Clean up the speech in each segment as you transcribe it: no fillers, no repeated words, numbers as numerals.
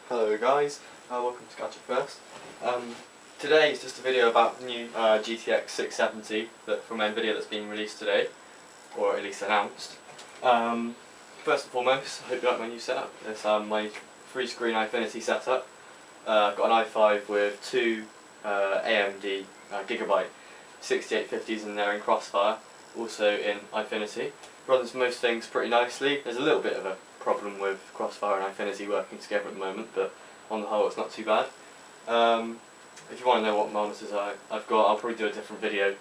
Hello guys, welcome to Gadget First. Today is just a video about the new GTX 670 from nVidia that's been released today, or at least announced. First and foremost, I hope you like my new setup. It's my 3-screen Infinity setup. I've got an i5 with two AMD Gigabyte 6850s in there in Crossfire, also in Infinity. Runs most things pretty nicely. There's a little bit of a problem with Crossfire and Infinity working together at the moment, but on the whole it's not too bad. If you want to know what monitors I've got, I'll probably do a different video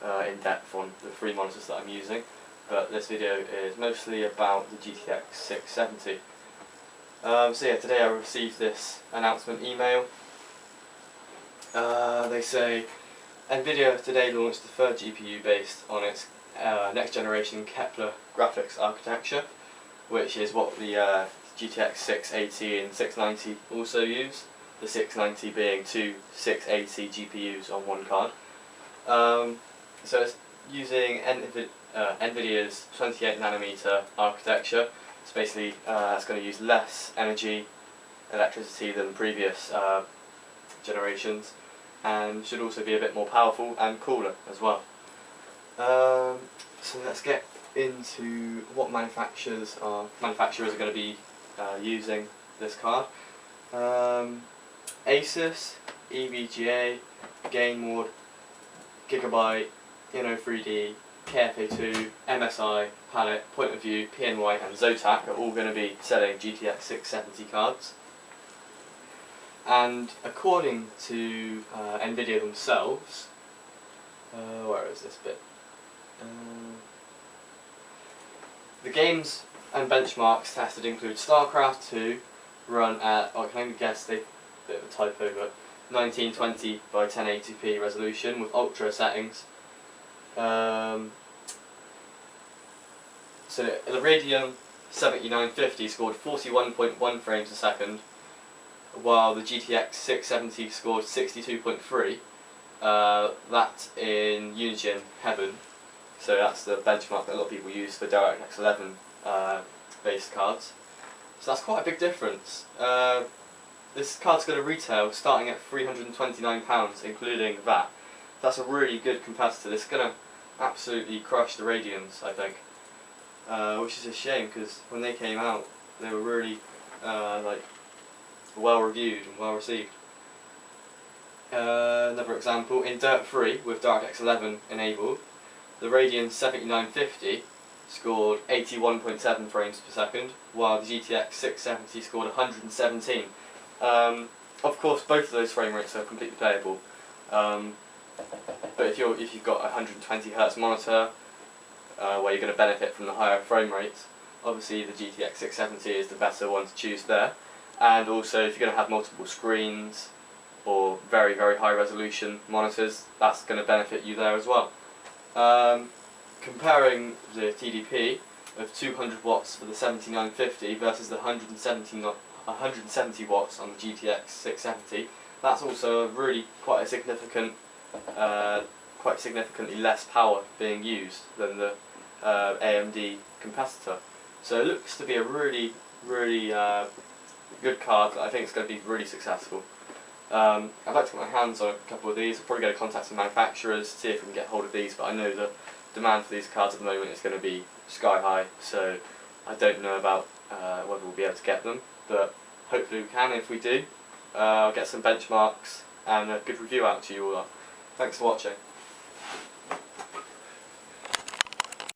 in depth on the 3 monitors that I'm using, but this video is mostly about the GTX 670. So yeah, today I received this announcement email. They say nVidia today launched the third GPU based on its next generation Kepler graphics architecture, which is what the GTX 680 and 690 also use, the 690 being two 680 GPUs on one card. So it's using nVidia's 28nm architecture. It's basically it's going to use less electricity than previous generations, and should also be a bit more powerful and cooler as well. So let's get into what manufacturers are going to be using this card. Asus, EVGA, GameWard, Gigabyte, Inno3D, KFA2, MSI, Palette, Point of View, PNY and Zotac are all going to be selling GTX 670 cards. And according to nVidia themselves, where is this bit? The games and benchmarks tested include StarCraft 2, run at, I can only guess, a bit of a typo, but 1920 by 1080p resolution with ultra settings. So the Radeon 7950 scored 41.1 frames a second, while the GTX 670 scored 62.3. That in Unigine Heaven. So that's the benchmark that a lot of people use for DirectX 11 based cards. So that's quite a big difference. This card's going to retail starting at £329, including VAT. That's a really good competitor. This is going to absolutely crush the Radeons, I think. Which is a shame, because when they came out, they were really well reviewed and well received. Another example, in Dirt 3 with DirectX 11 enabled, the Radeon 7950 scored 81.7 frames per second, while the GTX 670 scored 117. Of course, both of those frame rates are completely playable, but if you've got a 120Hz monitor where you're going to benefit from the higher frame rates, obviously the GTX 670 is the better one to choose there. And also, if you're going to have multiple screens or very, very high resolution monitors, that's going to benefit you there as well. Comparing the TDP of 200 watts for the 7950 versus the 170 watts on the GTX 670, that's also really quite significantly less power being used than the AMD competitor. So it looks to be a really good card that I think is going to be really successful. I'd like to get my hands on a couple of these. I'll probably go to contact some manufacturers, see if we can get hold of these, but I know the demand for these cards at the moment is going to be sky high, so I don't know about whether we'll be able to get them, but hopefully we can. If we do, I'll get some benchmarks and a good review out to you all. Thanks for watching.